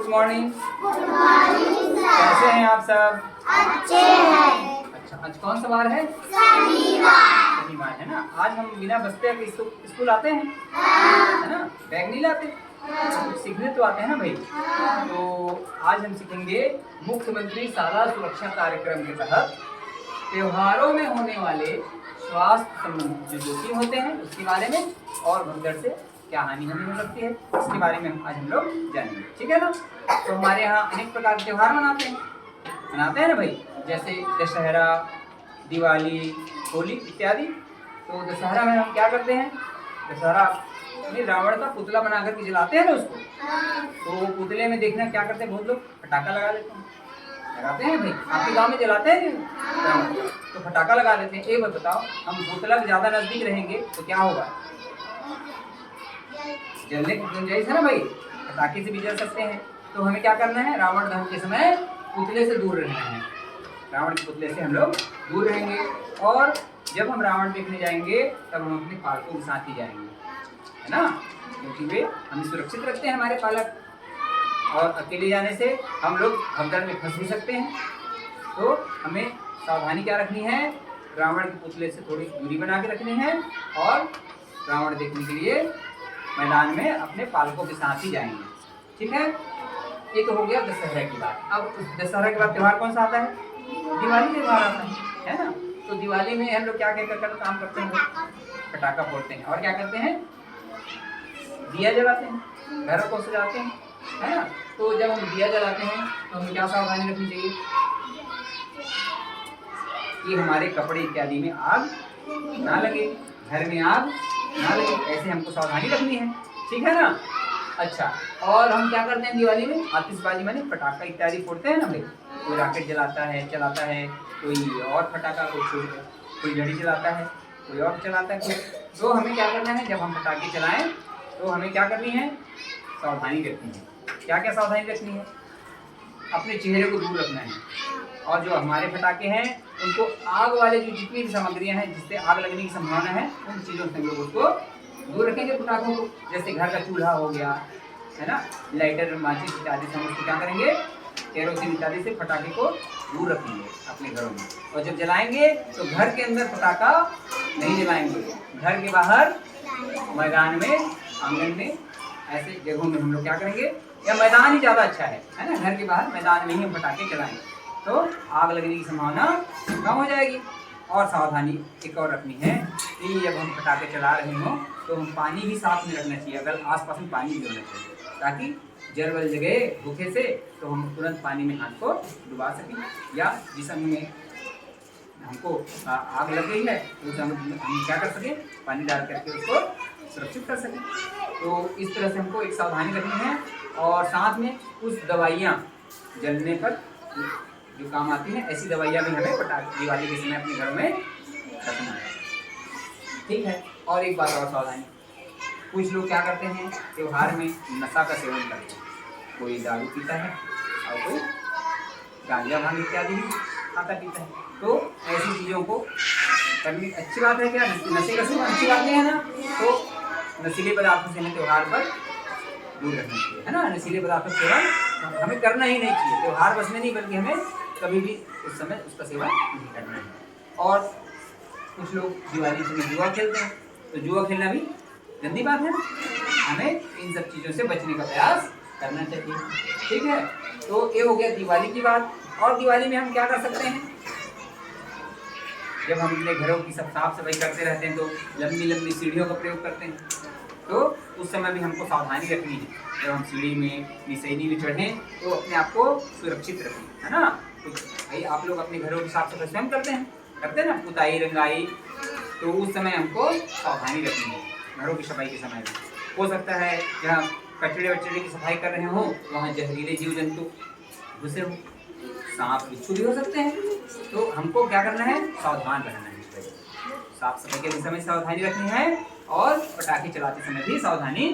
Morning. Good morning sir. कैसे हैं आप सब? अच्छे हैं। अच्छा, आज कौन सा वार है? शनिवार। शनिवार है ना। आज हम बिना बस्ते के स्कूल आते हैं, है ना? बैग नहीं लाते, कुछ सीखने तो आते हैं ना भाई। तो आज हम सीखेंगे मुख्यमंत्री शाला सुरक्षा कार्यक्रम के तहत त्योहारों में होने वाले स्वास्थ्य संबंधी जो जोखिम होते हैं उसके बारे में, और भगदड़ से क्या हानि हमें हो सकती है इसके बारे में आज हम लोग जानेंगे, ठीक है ना? तो हमारे यहाँ अनेक प्रकार के त्योहार मनाते हैं ना भाई, जैसे दशहरा, दिवाली, होली इत्यादि। तो दशहरा में हम क्या करते हैं? दशहरा में रावण का पुतला बना करके जलाते हैं ना उसको। तो वो पुतले में देखना क्या करते हैं, बहुत लोग पटाखा लगा देते हैं, लगाते हैं भाई। आपके गांव में जलाते हैं नहीं? तो पटाखा लगा देते हैं। एक बात बताओ, हम पुतला के ज्यादा नजदीक रहेंगे तो क्या होगा? जलने की गुंजाइश है ना भाई, पटाखे से भी जल सकते हैं। तो हमें क्या करना है? रावण दहन के समय पुतले से दूर रहना है। रावण के पुतले से हम लोग दूर रहेंगे, और जब हम रावण देखने जाएंगे तब हम अपने पालकों के साथ ही जाएंगे, है ना? क्योंकि वे हमें सुरक्षित रखते हैं, हमारे पालक। और अकेले जाने से हम लोग भगदड़ में फंस भी सकते हैं। तो हमें सावधानी क्या रखनी है? रावण के पुतले से थोड़ी दूरी बना के रखनी है, और रावण देखने के लिए मैदान में अपने पालकों के साथ ही जाएंगे, ठीक है? ये तो हो गया दशहरा की बात। अब दशहरा के बाद त्योहार कौन सा आता है? दिवाली त्योहार आता है ना? तो दिवाली में हम लोग क्या कर काम करते हैं? पटाखा फोड़ते हैं, और क्या करते हैं? दिया जलाते हैं, घरों को सजाते हैं, है ना? तो जब हम दिया जलाते हैं तो हमें क्या सावधानी रखनी चाहिए कि हमारे कपड़े इत्यादि में आग ना लगे, घर में आग ना लगे, ऐसे हमको सावधानी रखनी है, ठीक है ना? अच्छा, और हम क्या करते हैं दिवाली में? आतिशबाजी माने पटाखा इत्यादि फोड़ते हैं ना भाई। कोई रॉकेट चलाता है, कोई और पटाखा, कोई लड़ी चलाता है, कोई और चलाता है। तो हमें क्या करना है? जब हम पटाखे चलाएं तो हमें क्या करनी है? सावधानी रखनी है। क्या क्या सावधानी रखनी है? अपने चेहरे को दूर रखना है, और जो हमारे पटाखे हैं उनको आग वाले जो जितनी भी सामग्रियां हैं जिससे आग लगने की संभावना है उन चीज़ों से हम लोग उसको दूर रखेंगे पटाखों को। जैसे घर का चूल्हा हो गया, है ना, लाइटर, माचिस इत्यादि से हम उसको क्या करेंगे? केरोसिन इत्यादि से पटाखे को दूर रखेंगे अपने घरों में। और जब जलाएंगे तो घर के अंदर पटाखा नहीं जलाएंगे, घर के बाहर मैदान में, आंगन में, ऐसे जगहों में हम लोग क्या करेंगे? या मैदान ही ज़्यादा अच्छा है ना? घर के बाहर मैदान में ही हम पटाखे चलाएंगे तो आग लगने की संभावना कम हो जाएगी। और सावधानी एक और रखनी है कि जब हम पटाखे चला रहे हों तो हम पानी भी साथ में रखना चाहिए, अगर आसपास में पानी भी होना चाहिए, ताकि जल वल जगे भूखे से तो हम तुरंत पानी में हाथ को डुबा सकें, या जिस अंग में हमको आग लग गई है तो उस अंग में हम क्या कर सकें? पानी डाल करके उसको सुरक्षित कर सकें। तो इस तरह से हमको एक सावधानी रखनी है, और साथ में कुछ दवाइयाँ जलने पर जो काम आती हैं, ऐसी दवाइयाँ भी हमें पटाखे दिवाली के समय अपने घरों में रखना है, ठीक है? और एक बात और सावधानी, कुछ लोग क्या करते हैं? त्योहार में नशा का सेवन करते हैं। कोई दारू पीता है और कोई गांजा भांग इत्यादि भी खाता पीता है। तो ऐसी चीज़ों को करनी अच्छी बात है क्या? नशे का सेवन अच्छी बात नहीं है ना? तो नशीले पदार्थों से हमें त्योहार पर दूर रखना चाहिए, है ना? नशीले पदार्थों का सेवन हमें करना ही नहीं चाहिए, त्योहार बस में नहीं बल्कि हमें कभी भी उस समय उसका सेवन नहीं करना है। और कुछ लोग दिवाली में जुआ खेलते हैं, तो जुआ खेलना भी गंदी बात है, हमें इन सब चीज़ों से बचने का प्रयास करना चाहिए, ठीक है? तो ये हो गया दिवाली की बात। और दिवाली में हम क्या कर सकते हैं? जब हम अपने घरों की सब साफ सफाई करते रहते हैं तो लंबी लंबी सीढ़ियों का प्रयोग करते हैं, तो उस समय भी हमको सावधानी रखनी है। जब हम सीढ़ी में, निसैनी में चढ़ें तो अपने आप को सुरक्षित रखें, है ना? तो भाई आप लोग अपने घरों की साफ सफाई स्वयं करते हैं ना, पुताई रंगाई, तो उस समय हमको सावधानी रखनी है घरों की सफाई के समय भी। हो सकता है जहाँ कचड़े वचड़े की सफाई कर रहे हो वहाँ जहरीले जीव जंतु घुसे हो, सांप बिच्छू भी हो सकते हैं, तो हमको क्या करना है? सावधान रहना है। साफ सफाई के समय सावधानी रखनी है, और पटाखे चलाते समय भी सावधानी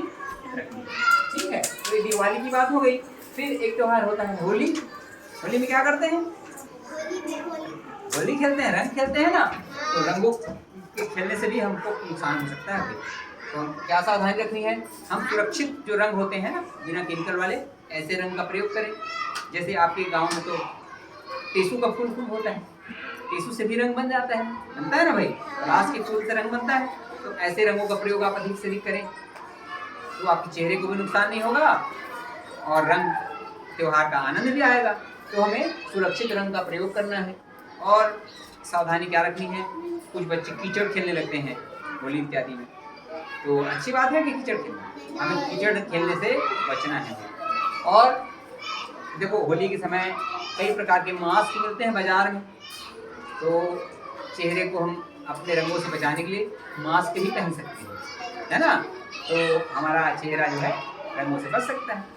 रखनी है, ठीक है? तो ये दिवाली की बात हो गई। फिर एक त्योहार होता है होली। होली में क्या करते हैं? होली खेलते हैं, रंग खेलते हैं ना? तो रंगों के खेलने से भी हमको नुकसान हो सकता है। तो हम क्या सावधानी रखनी है? हम सुरक्षित जो रंग होते हैं ना, बिना केमिकल वाले, ऐसे रंग का प्रयोग करें। जैसे आपके गांव में तो टेसू का फूल खूब होता है, टेसू से भी रंग बन जाता है, बनता है ना भाई, पलाश के फूल से रंग बनता है। तो ऐसे रंगों का प्रयोग आप अधिक से अधिक करें, तो आपके चेहरे को भी नुकसान नहीं होगा और रंग त्योहार का आनंद भी आएगा। तो हमें सुरक्षित रंग का प्रयोग करना है। और सावधानी क्या रखनी है, कुछ बच्चे कीचड़ खेलने लगते हैं होली इत्यादि में, तो अच्छी बात है कि कीचड़ खेलना, हमें कीचड़ खेलने से बचना है। और देखो होली के समय कई प्रकार के मास्क मिलते हैं बाजार में, तो चेहरे को हम अपने रंगों से बचाने के लिए मास्क भी पहन सकते हैं, है ना, तो हमारा चेहरा जो है रंगों से बच सकता है।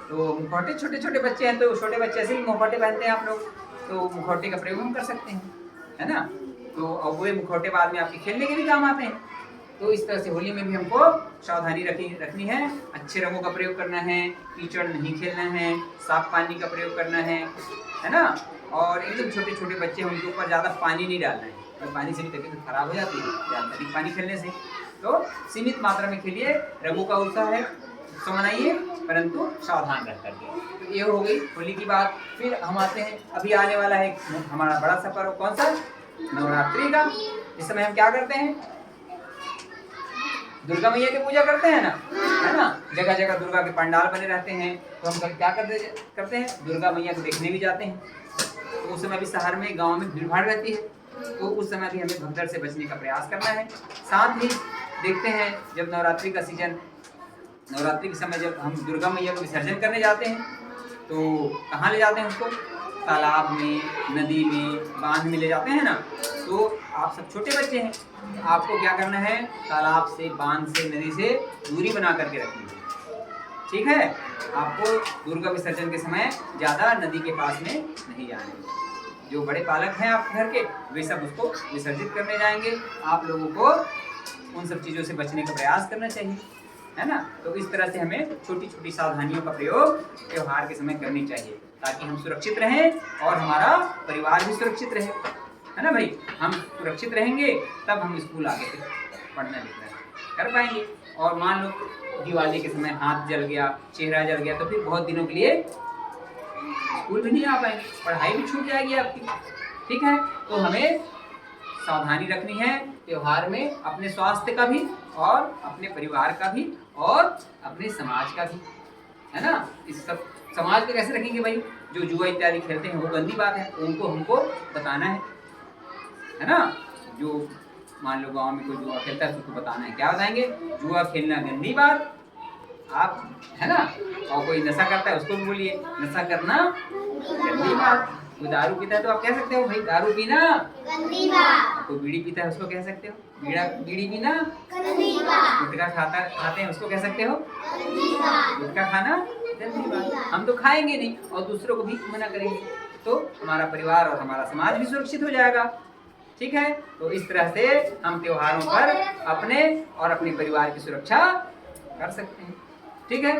तो मुखौटे, छोटे छोटे बच्चे हैं तो छोटे बच्चे ऐसे भी मुखौटे पहनते हैं आप लोग, तो मुखौटे का प्रयोग हम कर सकते हैं, है ना। तो अब वो मुखौटे बाद में आपके खेलने के भी काम आते हैं। तो इस तरह से होली में भी हमको सावधानी रखनी है, अच्छे रंगों का प्रयोग करना है, कीचड़ नहीं खेलना है, साफ पानी का प्रयोग करना है ना। और एकदम छोटे छोटे बच्चे हैं उनके ऊपर ज़्यादा पानी नहीं डालना है, तो पानी से भी तबीयत खराब हो जाती है ज़्यादा अधिक पानी खेलने से। तो सीमित मात्रा में खेलिए, रंगों का उत्साह है तो मनाइए, परंतु सावधान रह करके। तो ये हो गई होली की बात। फिर हम आते हैं, अभी आने वाला है हमारा बड़ा सा पर्व, कौन सा, नवरात्रि का। इस समय हम क्या करते हैं, दुर्गा मैया की पूजा करते हैं ना, है ना, जगह जगह दुर्गा के पंडाल बने रहते हैं। तो हम क्या करते हैं, दुर्गा मैया को देखने भी जाते हैं। तो उस समय भी शहर में, गांव में भीड़ भाड़ रहती है, तो उस समय भी हमें भगदड़ से बचने का प्रयास करना है। साथ ही देखते हैं जब नवरात्रि का सीजन, नवरात्रि के समय जब हम दुर्गा मैया को विसर्जन करने जाते हैं, तो कहाँ ले जाते हैं उसको, तालाब में, नदी में, बांध में ले जाते हैं ना। तो आप सब छोटे बच्चे हैं, तो आपको क्या करना है, तालाब से, बांध से, नदी से दूरी बना करके रखनी है, ठीक है। आपको दुर्गा विसर्जन के समय ज़्यादा नदी के पास में नहीं जाना है। जो बड़े पालक हैं आपके घर के, वे सब उसको विसर्जित करने जाएंगे। आप लोगों को उन सब चीज़ों से बचने का प्रयास करना चाहिए, है ना। तो इस तरह से हमें छोटी छोटी सावधानियों का प्रयोग त्योहार के समय करनी चाहिए, ताकि हम सुरक्षित रहें और हमारा परिवार भी सुरक्षित रहे, है ना भाई। हम सुरक्षित रहेंगे तब हम स्कूल आगे से पढ़ना लिखना कर पाएंगे। और मान लो दिवाली के समय हाथ जल गया, चेहरा जल गया, तो फिर बहुत दिनों के लिए स्कूल भी नहीं आ पाएंगे, पढ़ाई भी छूट जाएगी आपकी, ठीक है। तो हमें सावधानी रखनी है त्योहार में, अपने स्वास्थ्य का भी और अपने परिवार का भी और अपने समाज का भी, है ना। इस सब समाज को कैसे रखेंगे भाई, जो जुआ इत्यादि खेलते हैं वो गंदी बात है, उनको हमको बताना है ना। जो मान लो गांव में कोई जुआ खेलता है तो उसको बताना है, क्या बताएंगे, जुआ खेलना गंदी बात आप, है ना। और कोई नशा करता है उसको भी बोलिए नशा करना गंदी बात। कोई दारू पीता है तो आप कह सकते हो भाई दारू पीना गंदी बात। कोई बीड़ी पीता है उसको कह सकते हो बीड़ी पीना। गंदी बात। गुटखा खाते हैं उसको कह सकते हो गंदी बात। गुटखा खाना गंदी बात। हम तो खाएंगे नहीं और दूसरों को भी मना करेंगे, तो हमारा परिवार और हमारा समाज भी सुरक्षित हो जाएगा, ठीक है। तो इस तरह से हम त्योहारों पर अपने और अपने परिवार की सुरक्षा कर सकते हैं, ठीक है।